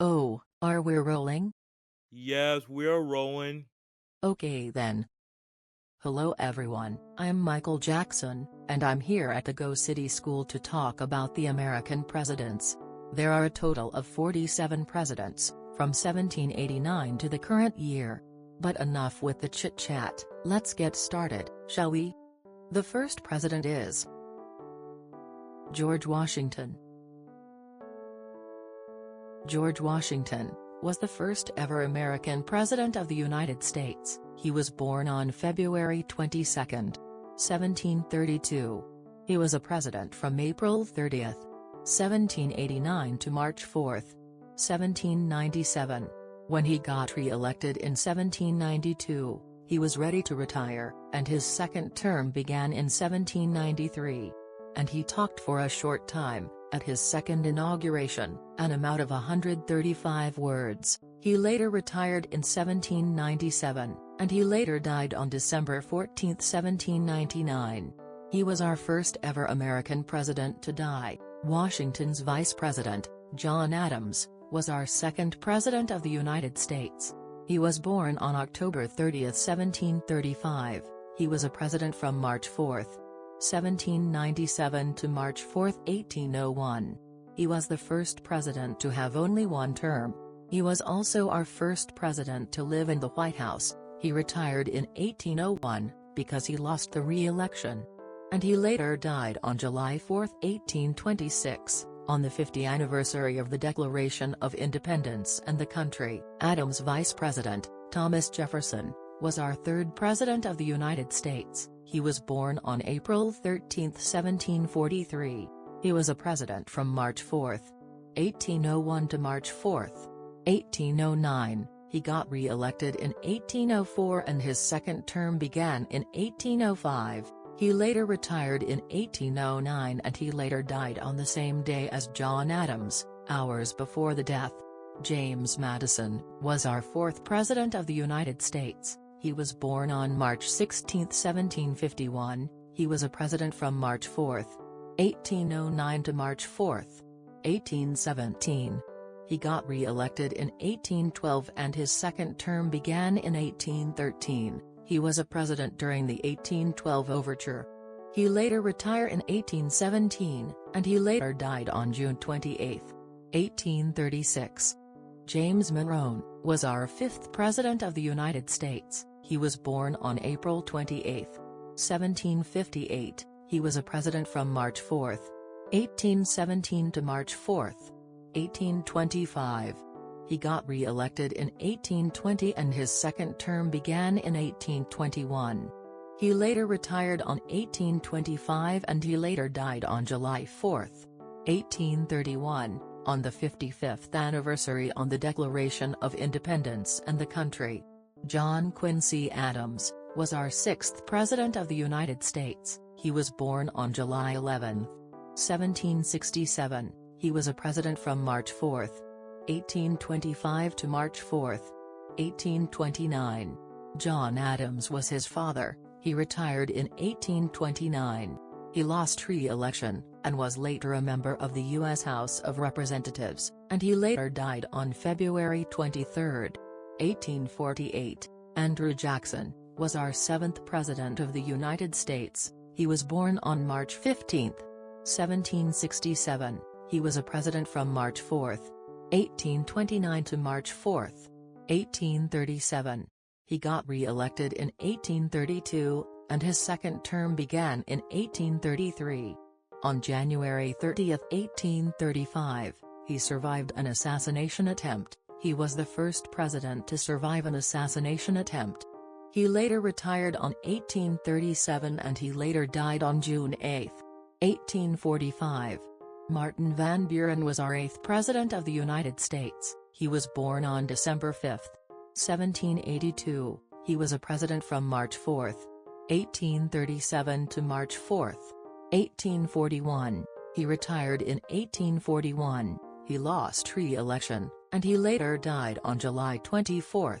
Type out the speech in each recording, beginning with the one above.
Oh, are we rolling? Yes, we're rolling. Okay then. Hello everyone, I'm Michael Jackson, and I'm here at the Go City School to talk about the American presidents. There are a total of 47 presidents, from 1789 to the current year. But enough with the chit-chat, let's get started, shall we? The first president is George Washington. George Washington was the first ever American President of the United States. He was born on February 22, 1732. He was a president from April 30, 1789 to March 4, 1797. When he got re-elected in 1792, he was ready to retire, and his second term began in 1793. And he talked for a short time, at his second inauguration, an amount of 135 words. He later retired in 1797, and he later died on December 14, 1799. He was our first ever American president to die. Washington's vice president, John Adams, was our second president of the United States. He was born on October 30, 1735. He was a president from March 4, 1797 to March 4, 1801. He was the first president to have only one term. He was also our first president to live in the White House. He retired in 1801, because he lost the re-election. And he later died on July 4, 1826, on the 50th anniversary of the Declaration of Independence and the country. Adams' vice president, Thomas Jefferson, was our third president of the United States. He was born on April 13, 1743. He was a president from March 4, 1801 to March 4, 1809. He got re-elected in 1804 and his second term began in 1805. He later retired in 1809 and he later died on the same day as John Adams, hours before the death. James Madison was our fourth president of the United States. He was born on March 16, 1751. He was a president from March 4, 1809 to March 4, 1817. He got re-elected in 1812 and his second term began in 1813. He was a president during the 1812 overture. He later retired in 1817, and he later died on June 28, 1836. James Monroe was our fifth president of the United States. He was born on April 28, 1758. He was a president from March 4, 1817 to March 4, 1825. He got re-elected in 1820 and his second term began in 1821. He later retired on 1825 and he later died on July 4, 1831, on the 55th anniversary on the Declaration of Independence and the country. John Quincy Adams was our sixth president of the United States. He was born on July 11, 1767. He was a president from March 4, 1825 to March 4, 1829. John Adams was his father. He retired in 1829. He lost re-election, and was later a member of the U.S. House of Representatives, and he later died on February 23, 1848. Andrew Jackson was our seventh president of the United States. He was born on March 15, 1767. He was a president from March 4, 1829 to March 4, 1837. He got re-elected in 1832, and his second term began in 1833. On January 30, 1835, he survived an assassination attempt. He was the first president to survive an assassination attempt. He later retired on 1837 and he later died on June 8, 1845. Martin Van Buren was our eighth president of the United States. He was born on December 5, 1782. He was a president from March 4, 1837 to March 4, 1841. He retired in 1841. He lost re-election, and he later died on July 24,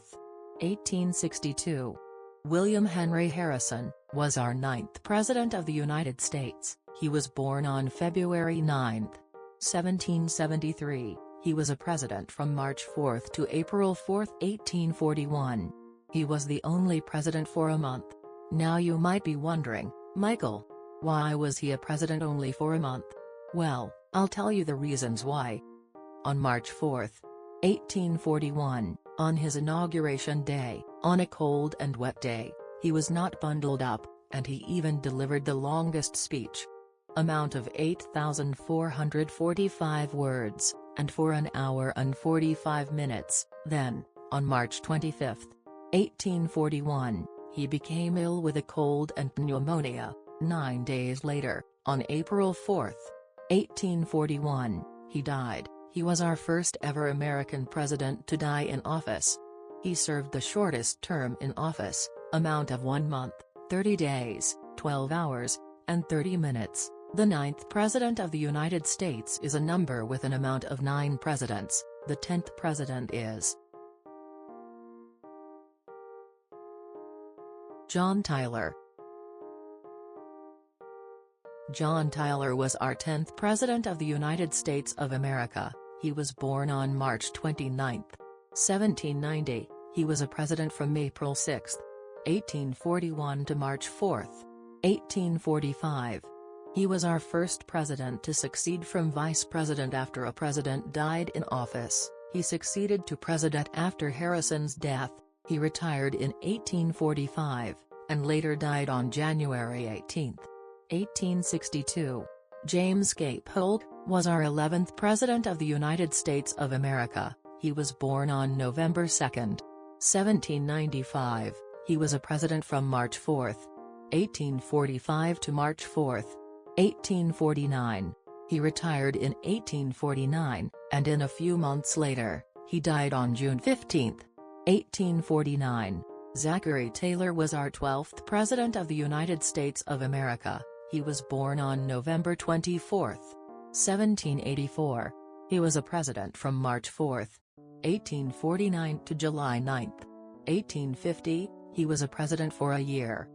1862. William Henry Harrison was our ninth President of the United States. He was born on February 9, 1773. He was a president from March 4 to April 4, 1841. He was the only president for a month. Now you might be wondering, Michael, why was he a president only for a month? Well, I'll tell you the reasons why. On March 4, 1841, on his inauguration day, on a cold and wet day, he was not bundled up, and he even delivered the longest speech. Amount of 8,445 words, and for an hour and 45 minutes. Then, on March 25, 1841, he became ill with a cold and pneumonia. 9 days later, on April 4, 1841, he died. He was our first ever American president to die in office. He served the shortest term in office, amount of 1 month, 30 days, 12 hours, and 30 minutes. The 9th President of the United States is a number with an amount of 9 presidents. The 10th President is John Tyler. John Tyler was our 10th President of the United States of America. He was born on March 29, 1790. He was a president from April 6, 1841 to March 4, 1845. He was our first president to succeed from vice president after a president died in office. He succeeded to president after Harrison's death. He retired in 1845, and later died on January 18, 1862. James K. Polk was our 11th President of the United States of America. He was born on November 2, 1795. He was a president from March 4, 1845 to March 4, 1849. He retired in 1849, and in a few months later, he died on June 15, 1849. Zachary Taylor was our 12th President of the United States of America. He was born on November 24, 1784. He was a president from March 4, 1849 to July 9, 1850. He was a president for a year.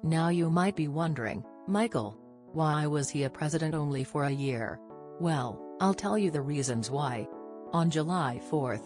Now you might be wondering, Michael, why was he a president only for a year? Well, I'll tell you the reasons why. On July 4,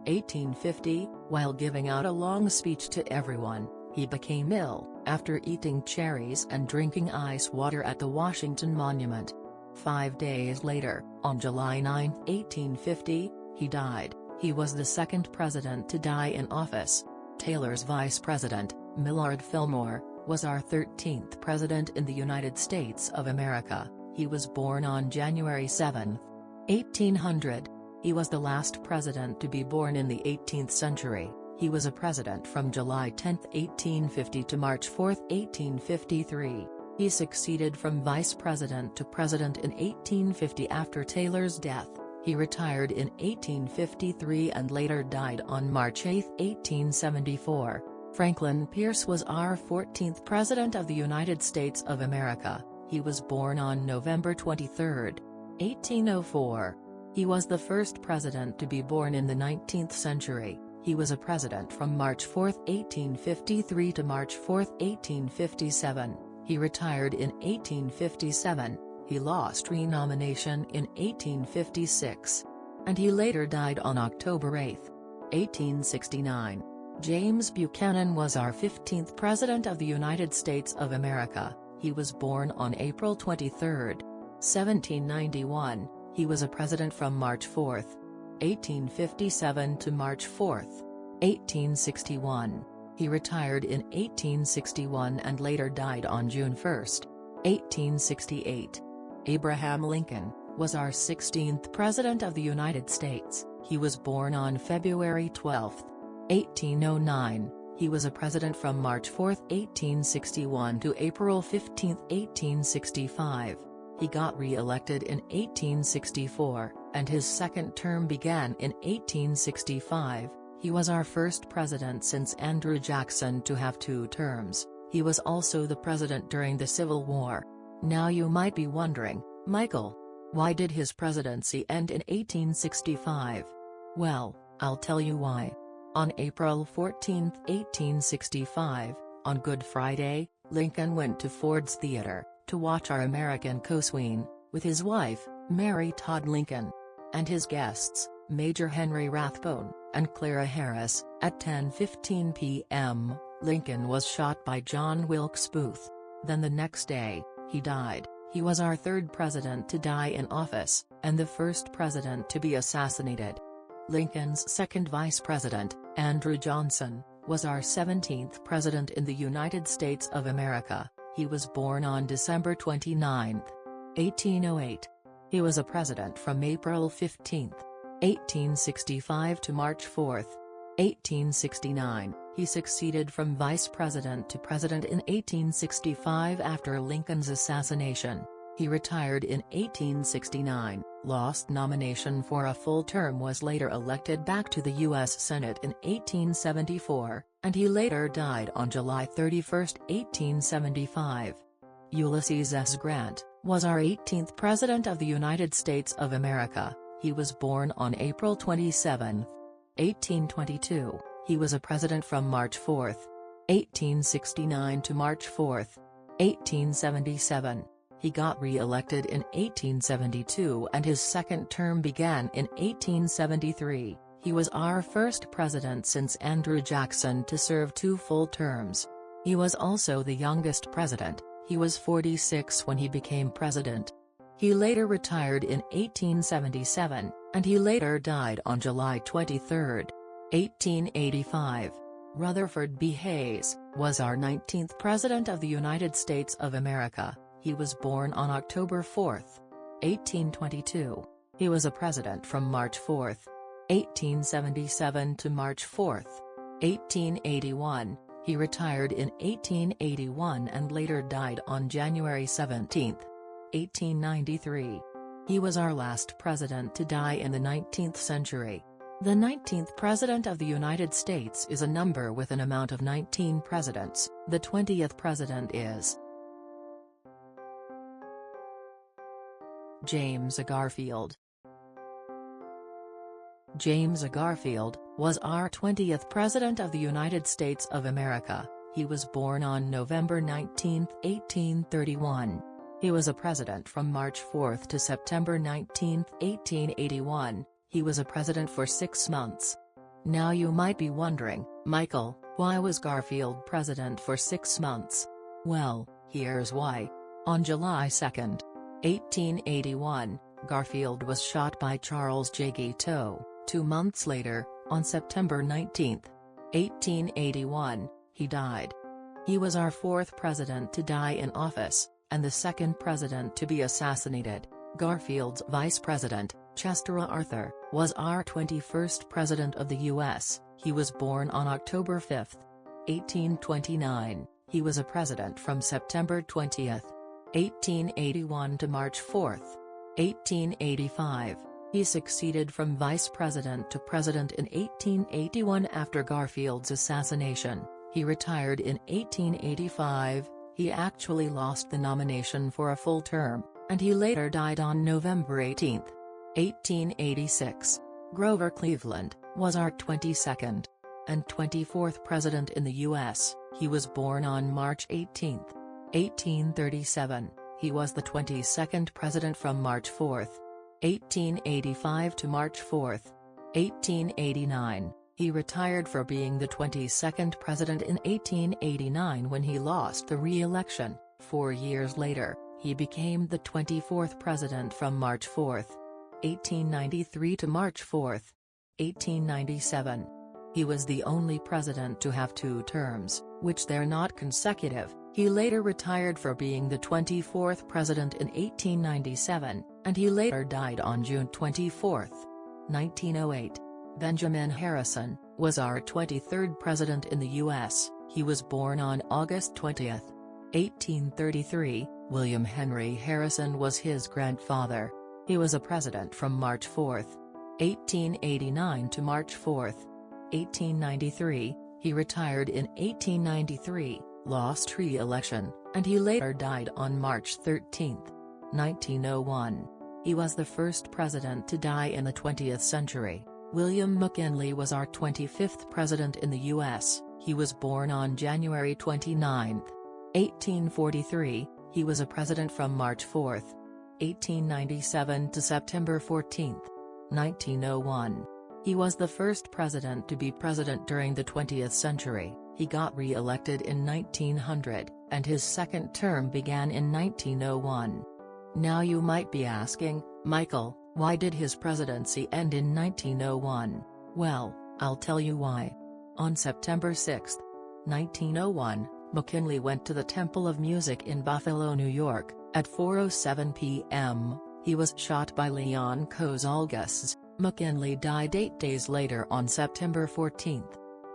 1850, while giving out a long speech to everyone, he became ill, after eating cherries and drinking ice water at the Washington Monument. 5 days later, on July 9, 1850, he died. He was the second president to die in office. Taylor's vice president, Millard Fillmore, was our 13th president in the United States of America. He was born on January 7, 1800. He was the last president to be born in the 18th century. He was a president from July 10, 1850 to March 4, 1853. He succeeded from vice president to president in 1850 after Taylor's death. He retired in 1853 and later died on March 8, 1874. Franklin Pierce was our 14th President of the United States of America. He was born on November 23, 1804. He was the first president to be born in the 19th century. He was a president from March 4, 1853 to March 4, 1857. He retired in 1857. He lost renomination in 1856. And he later died on October 8, 1869. James Buchanan was our 15th President of the United States of America. He was born on April 23, 1791. He was a president from March 4, 1857 to March 4, 1861. He retired in 1861 and later died on June 1, 1868. Abraham Lincoln was our 16th President of the United States. He was born on February 12, 1809. He was a president from March 4, 1861 to April 15, 1865. He got re-elected in 1864, and his second term began in 1865. He was our first president since Andrew Jackson to have 2 terms. He was also the president during the Civil War. Now you might be wondering, Michael, why did his presidency end in 1865? Well, I'll tell you why. On April 14, 1865, on Good Friday, Lincoln went to Ford's Theater to watch Our American Co-Queen with his wife, Mary Todd Lincoln. And his guests, Major Henry Rathbone, and Clara Harris. At 10:15 p.m., Lincoln was shot by John Wilkes Booth. Then the next day, he died. He was our third president to die in office, and the first president to be assassinated. Lincoln's second vice president, Andrew Johnson, was our 17th president in the United States of America. He was born on December 29, 1808. He was a president from April 15, 1865 to March 4, 1869. He succeeded from vice president to president in 1865 after Lincoln's assassination. He retired in 1869, lost nomination for a full term, was later elected back to the U.S. Senate in 1874, and he later died on July 31, 1875. Ulysses S. Grant was our 18th President of the United States of America. He was born on April 27, 1822. He was a president from March 4, 1869 to March 4, 1877. He got re-elected in 1872 and his second term began in 1873. He was our first president since Andrew Jackson to serve 2 full terms. He was also the youngest president. He was 46 when he became president. He later retired in 1877, and he later died on July 23, 1885. Rutherford B. Hayes was our 19th President of the United States of America. He was born on October 4, 1822. He was a president from March 4, 1877 to March 4, 1881. He retired in 1881 and later died on January 17, 1893. He was our last president to die in the 19th century. The 19th President of the United States is a number with an amount of 19 presidents. The 20th President is James A. Garfield. James A. Garfield was our 20th President of the United States of America. He was born on November 19, 1831. He was a president from March 4 to September 19, 1881. He was a president for 6 months. Now you might be wondering, Michael, why was Garfield president for 6 months? Well, here's why. On July 2, 1881, Garfield was shot by Charles J. Guiteau. 2 months later, on September 19, 1881, he died. He was our 4th president to die in office, and the 2nd president to be assassinated. Garfield's vice president, Chester A. Arthur, was our 21st president of the U.S. He was born on October 5, 1829. He was a president from September 20, 1881 to March 4, 1885. He succeeded from vice president to president in 1881 after Garfield's assassination. He retired in 1885. He actually lost the nomination for a full term, and he later died on November 18, 1886. Grover Cleveland was our 22nd and 24th president in the U.S. He was born on March 18, 1837. He was the 22nd president from March 4, 1885 to March 4, 1889. He retired for being the 22nd president in 1889 when he lost the re-election. 4 years later, he became the 24th president from March 4, 1893 to March 4, 1897. He was the only president to have 2 terms, which they're not consecutive. He later retired for being the 24th president in 1897, and he later died on June 24, 1908. Benjamin Harrison was our 23rd president in the U.S. He was born on August 20, 1833. William Henry Harrison was his grandfather. He was a president from March 4, 1889 to March 4, 1893. He retired in 1893, lost re-election, and he later died on March 13, 1901. He was the first president to die in the 20th century. William McKinley was our 25th president in the U.S. He was born on January 29, 1843. He was a president from March 4, 1897 to September 14, 1901. He was the first president to be president during the 20th century. He got re-elected in 1900, and his second term began in 1901. Now you might be asking, Michael, why did his presidency end in 1901? Well, I'll tell you why. On September 6, 1901, McKinley went to the Temple of Music in Buffalo, New York. At 4:07 p.m., he was shot by Leon Kozalgas. McKinley died 8 days later on September 14,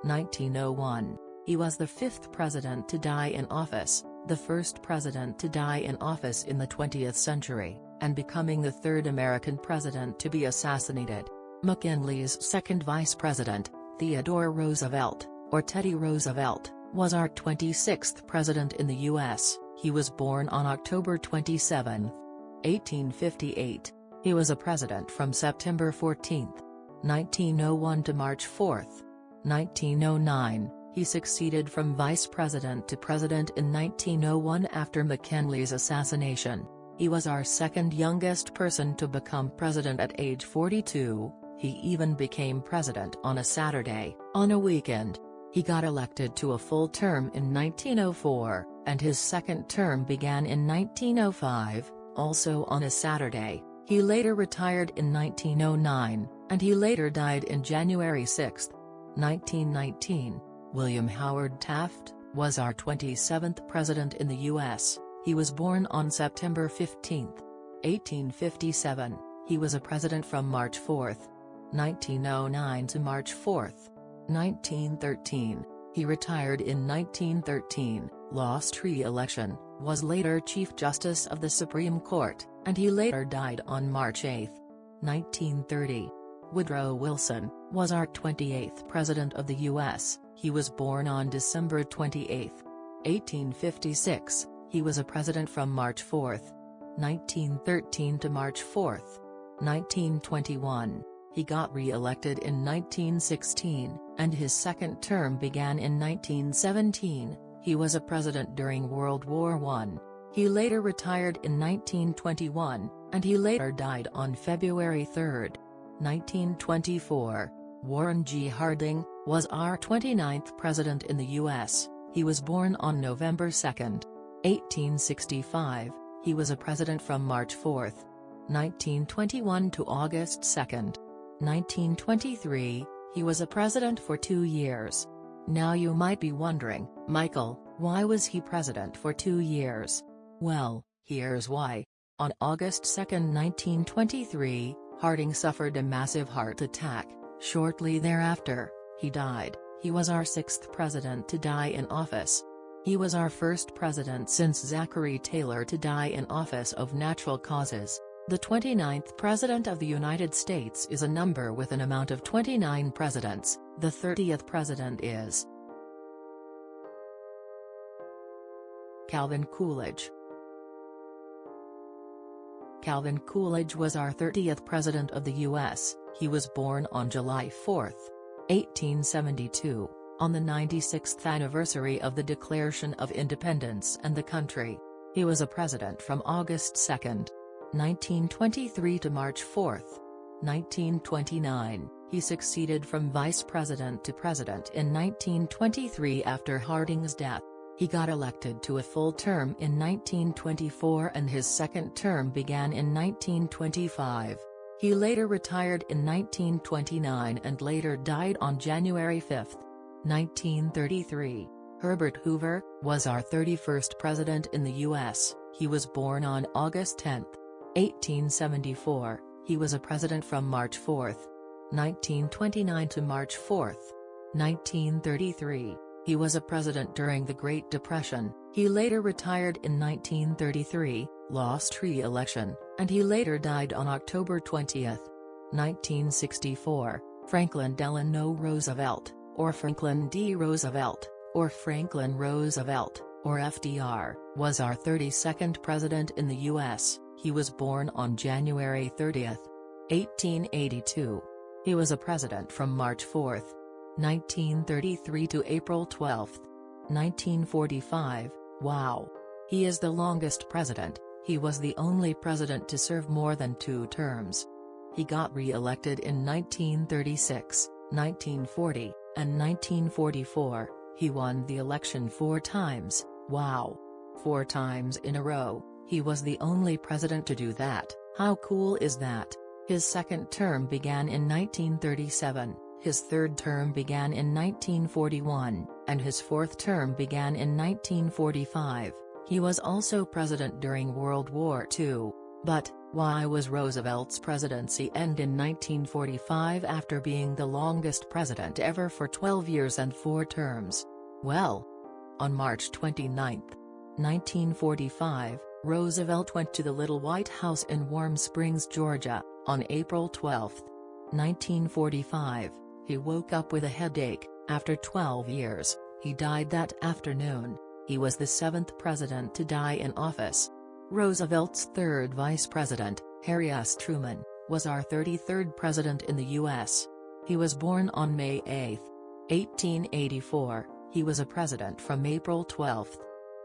1901. He was the fifth president to die in office, the first president to die in office in the 20th century, and becoming the third American president to be assassinated. McKinley's second vice president, Theodore Roosevelt, or Teddy Roosevelt, was our 26th president in the U.S. He was born on October 27, 1858. He was a president from September 14, 1901 to March 4, 1909. He succeeded from vice president to president in 1901 after McKinley's assassination. He was our second youngest person to become president at age 42. He even became president on a Saturday, on a weekend. He got elected to a full term in 1904, and his second term began in 1905, also on a Saturday. He later retired in 1909, and he later died in January 6, 1919. William Howard Taft was our 27th president in the U.S. He was born on September 15, 1857. He was a president from March 4, 1909 to March 4, 1913. He retired in 1913, lost re-election, was later Chief Justice of the Supreme Court, and he later died on March 8, 1930. Woodrow Wilson was our 28th president of the U.S. He was born on December 28, 1856. He was a president from March 4, 1913 to March 4, 1921. He got re-elected in 1916, and his second term began in 1917. He was a president during World War I. He later retired in 1921, and he later died on February 3, 1924. Warren G. Harding was our 29th president in the U.S. He was born on November 2, 1865. He was a president from March 4, 1921 to August 2, 1923. He was a president for 2 years. Now you might be wondering, Michael, why was he president for 2 years? Well, here's why. On August 2, 1923, Harding suffered a massive heart attack. Shortly thereafter, he died. He was our sixth president to die in office. He was our first president since Zachary Taylor to die in office of natural causes. The 29th President of the United States is a number with an amount of 29 presidents. The 30th President is Calvin Coolidge. Calvin Coolidge was our 30th President of the U.S. He was born on July 4, 1872, on the 96th anniversary of the Declaration of Independence and the country. He was a president from August 2, 1923 to March 4, 1929. He succeeded from vice president to president in 1923 after Harding's death. He got elected to a full term in 1924 and his second term began in 1925. He later retired in 1929 and later died on January 5, 1933. Herbert Hoover was our 31st president in the U.S. He was born on August 10, 1874. He was a president from March 4, 1929 to March 4, 1933. He was a president during the Great Depression. He later retired in 1933, lost re-election, and he later died on October 20, 1964. Franklin Delano Roosevelt, or Franklin D. Roosevelt, or Franklin Roosevelt, or FDR, was our 32nd president in the U.S. He was born on January 30, 1882. He was a president from March 4, 1933 to April 12, 1945. Wow! He is the longest president. He was the only president to serve more than 2 terms. He got re-elected in 1936, 1940, and 1944. He won the election 4 times, wow! 4 times in a row. He was the only president to do that. How cool is that? His second term began in 1937, his third term began in 1941, and his fourth term began in 1945. He was also president during World War II. But, why was Roosevelt's presidency end in 1945 after being the longest president ever for 12 years and 4 terms? Well, on March 29, 1945, Roosevelt went to the Little White House in Warm Springs, Georgia. On April 12, 1945, he woke up with a headache. After 12 years, he died that afternoon. He was the 7th president to die in office. Roosevelt's third vice president, Harry S. Truman, was our 33rd president in the U.S. He was born on May 8, 1884. He was a president from April 12,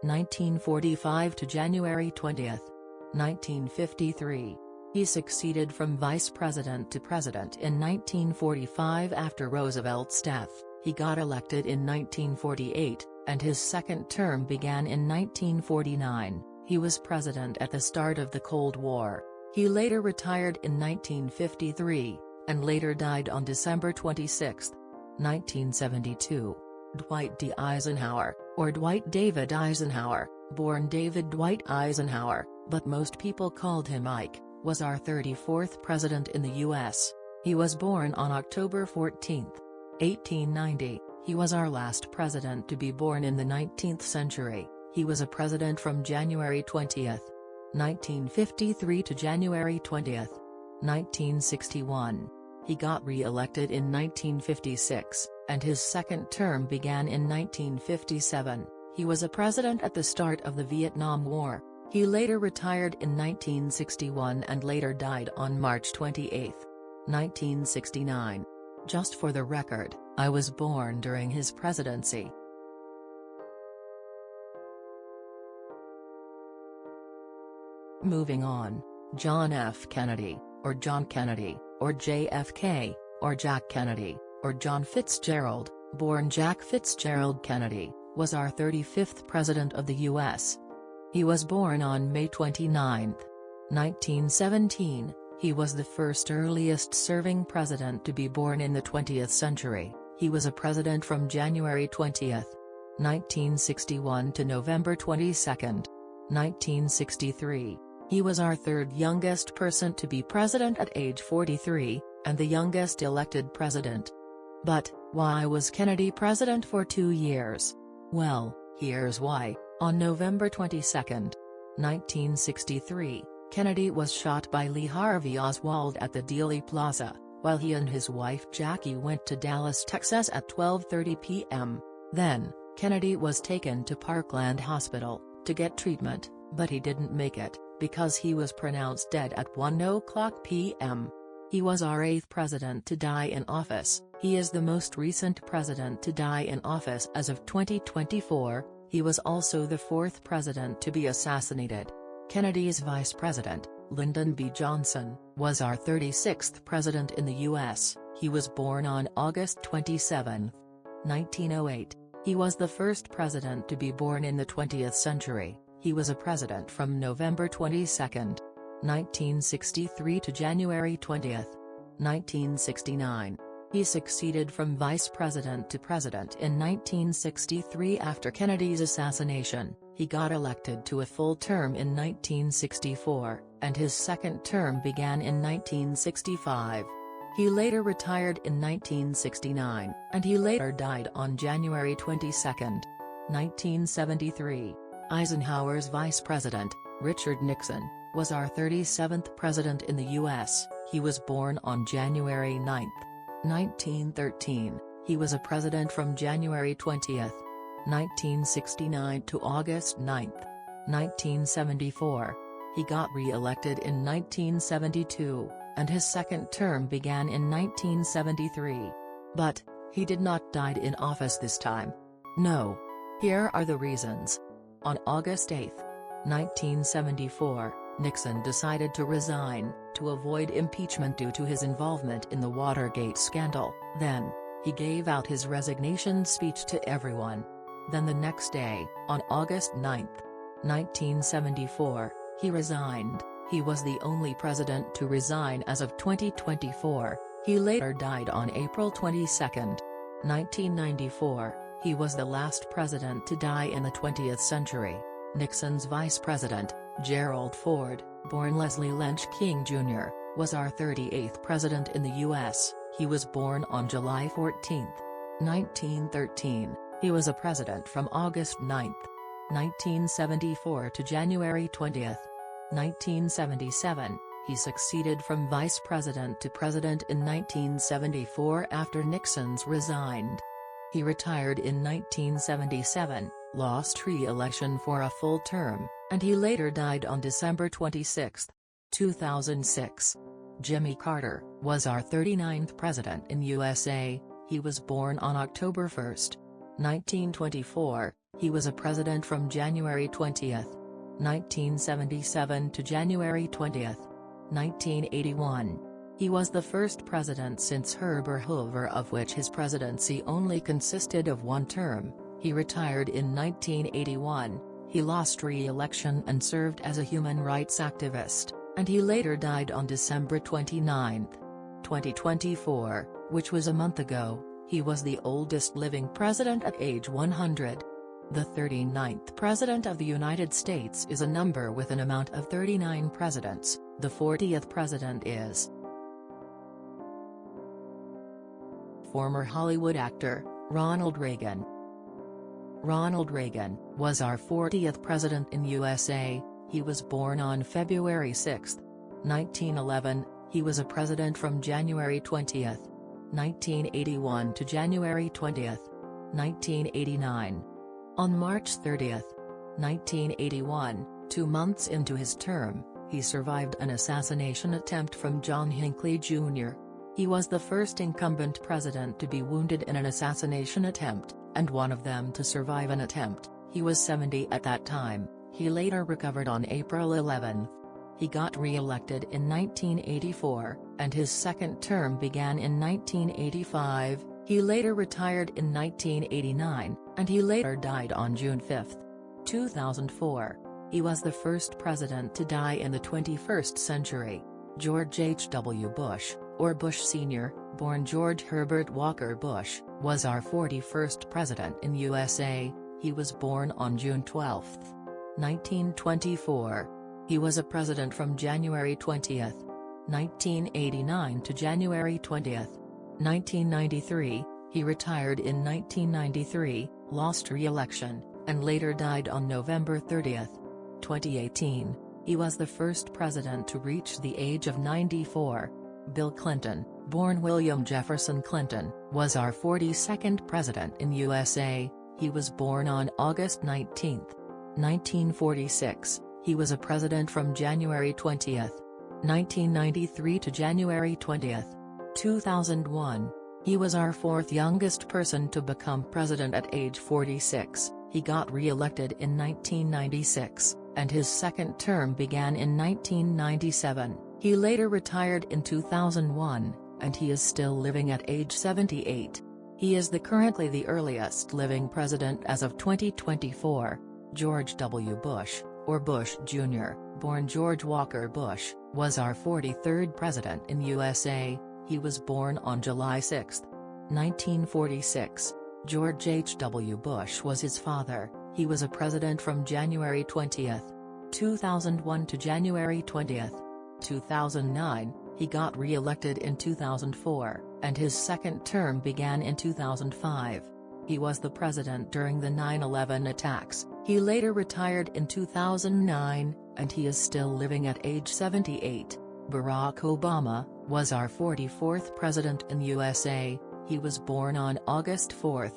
1945 to January 20, 1953. He succeeded from vice president to president in 1945 after Roosevelt's death. He got elected in 1948, and his second term began in 1949. He was president at the start of the Cold War. He later retired in 1953, and later died on December 26, 1972. Dwight D. Eisenhower, or Dwight David Eisenhower, born David Dwight Eisenhower, but most people called him Ike, was our 34th president in the U.S. He was born on October 14, 1890. He was our last president to be born in the 19th century. He was a president from January 20, 1953 to January 20, 1961. He got re-elected in 1956, and his second term began in 1957. He was a president at the start of the Vietnam War. He later retired in 1961 and later died on March 28, 1969. Just for the record, I was born during his presidency. Moving on, John F. Kennedy, or John Kennedy, or JFK, or Jack Kennedy, or John Fitzgerald, born Jack Fitzgerald Kennedy, was our 35th president of the U.S. He was born on May 29, 1917. He was the first earliest serving president to be born in the 20th century. He was a president from January 20, 1961 to November 22, 1963. He was our third youngest person to be president at age 43, and the youngest elected president. But, why was Kennedy president for 2 years? Well, here's why. On November 22, 1963, Kennedy was shot by Lee Harvey Oswald at the Dealey Plaza, while he and his wife Jackie went to Dallas, Texas at 12:30 p.m. Then, Kennedy was taken to Parkland Hospital to get treatment, but he didn't make it, because he was pronounced dead at 1:00 p.m. He was our 8th president to die in office. He is the most recent president to die in office as of 2024. He was also the 4th president to be assassinated. Kennedy's vice president, Lyndon B. Johnson, was our 36th president in the U.S. He was born on August 27, 1908. He was the first president to be born in the 20th century. He was a president from November 22, 1963 to January 20, 1969. He succeeded from vice president to president in 1963 after Kennedy's assassination. He got elected to a full term in 1964, and his second term began in 1965. He later retired in 1969, and he later died on January 22, 1973. Eisenhower's vice president, Richard Nixon, was our 37th president in the U.S. He was born on January 9, 1913. He was a president from January 20, 1969 to August 9, 1974. He got re-elected in 1972, and his second term began in 1973. But, he did not die in office this time. No. Here are the reasons. On August 8, 1974, Nixon decided to resign, to avoid impeachment due to his involvement in the Watergate scandal. Then, he gave out his resignation speech to everyone. Then the next day, on August 9, 1974, he resigned. He was the only president to resign as of 2024. He later died on April 22, 1994. He was the last president to die in the 20th century. Nixon's vice president, Gerald Ford, born Leslie Lynch King Jr., was our 38th president in the U.S. He was born on July 14, 1913. He was a president from August 9, 1974 to January 20, 1977. He succeeded from vice president to president in 1974 after Nixon's resigned. He retired in 1977, lost re-election for a full term, and he later died on December 26, 2006. Jimmy Carter was our 39th president in USA. He was born on October 1, 1924. He was a president from January 20, 1977 to January 20, 1981. He was the first president since Herbert Hoover, of which his presidency only consisted of one term. He retired in 1981. He lost re-election and served as a human rights activist, and he later died on December 29, 2024, which was a month ago. He was the oldest living president at age 100. The 39th President of the United States is a number with an amount of 39 presidents. The 40th president is former Hollywood actor, Ronald Reagan. Ronald Reagan was our 40th president in USA. He was born on February 6, 1911. He was a president from January 20, 1981 to January 20, 1989. On March 30, 1981, 2 months into his term, he survived an assassination attempt from John Hinckley Jr. He was the first incumbent president to be wounded in an assassination attempt, and one of them to survive an attempt. He was 70 at that time. He later recovered on April 11. He got re-elected in 1984, and his second term began in 1985. He later retired in 1989, and he later died on June 5, 2004. He was the first president to die in the 21st century. George H.W. Bush, or Bush Sr., born George Herbert Walker Bush, was our 41st president in USA. He was born on June 12, 1924. He was a president from January 20, 1989 to January 20, 1993. He retired in 1993, lost re-election, and later died on November 30, 2018. He was the first president to reach the age of 94. Bill Clinton, born William Jefferson Clinton, was our 42nd president in USA. He was born on August 19, 1946. He was a president from January 20, 1993 to January 20, 2001. He was our fourth youngest person to become president at age 46. He got re-elected in 1996, and his second term began in 1997. He later retired in 2001, and he is still living at age 78. He is currently the earliest living president as of 2024. George W. Bush, or Bush Jr., born George Walker Bush, was our 43rd president in USA. He was born on July 6, 1946. George H.W. Bush was his father. He was a president from January 20, 2001 to January 20, 2009. He got re-elected in 2004, and his second term began in 2005. He was the president during the 9/11 attacks. He later retired in 2009, and he is still living at age 78. Barack Obama was our 44th president in USA. He was born on August 4,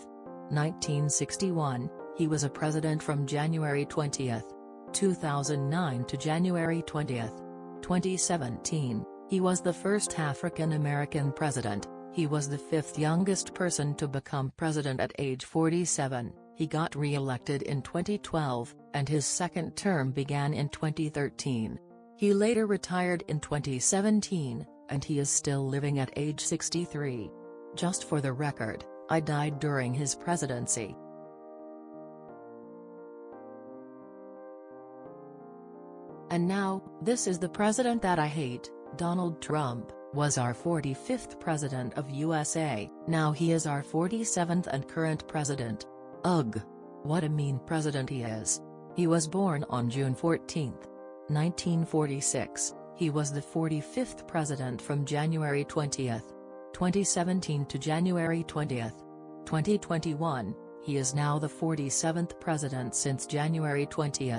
1961. He was a president from January 20, 2009 to January 20, 2017. He was the first African American president. He was the fifth youngest person to become president at age 47. He got re-elected in 2012, and his second term began in 2013. He later retired in 2017, and he is still living at age 63. Just for the record, I died during his presidency. And now, this is the president that I hate. Donald Trump was our 45th president of USA, now he is our 47th and current president. Ugh. What a mean president he is. He was born on June 14, 1946, he was the 45th president from January 20, 2017 to January 20, 2021, he is now the 47th president since January 20,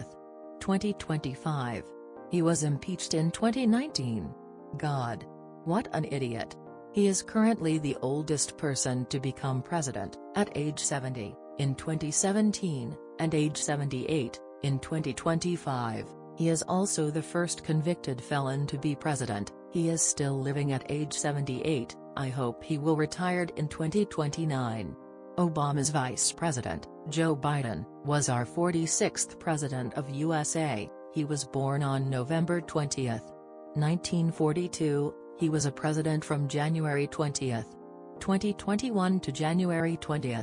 2025. He was impeached in 2019. God. What an idiot. He is currently the oldest person to become president, at age 70, in 2017, and age 78, in 2025. He is also the first convicted felon to be president. He is still living at age 78, I hope he will retire in 2029. Obama's vice president, Joe Biden, was our 46th president of USA, he was born on November 20, 1942, he was a president from January 20, 2021 to January 20,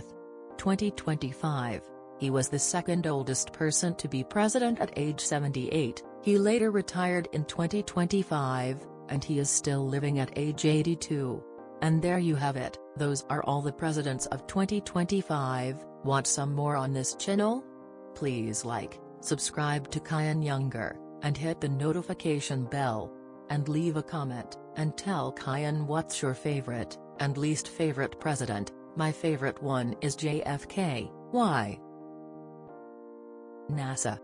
2025. He was the second oldest person to be president at age 78, he later retired in 2025, and he is still living at age 82. And there you have it, those are all the presidents of 2025, want some more on this channel? Please like, subscribe to Kyan Younger, and hit the notification bell. And leave a comment, and tell Kyan what's your favorite, and least favorite president. My favorite one is JFK, why? NASA.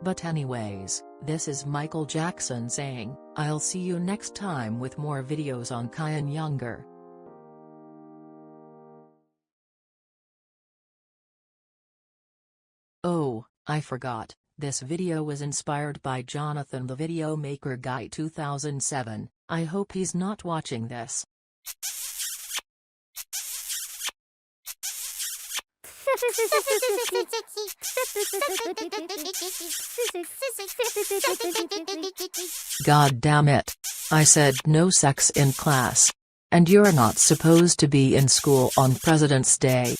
But anyways, this is Michael Jackson saying, I'll see you next time with more videos on Kyan Younger. Oh, I forgot, this video was inspired by Jonathan the Video Maker Guy 2007, I hope he's not watching this. God damn it. I said no sex in class. And you're not supposed to be in school on President's Day.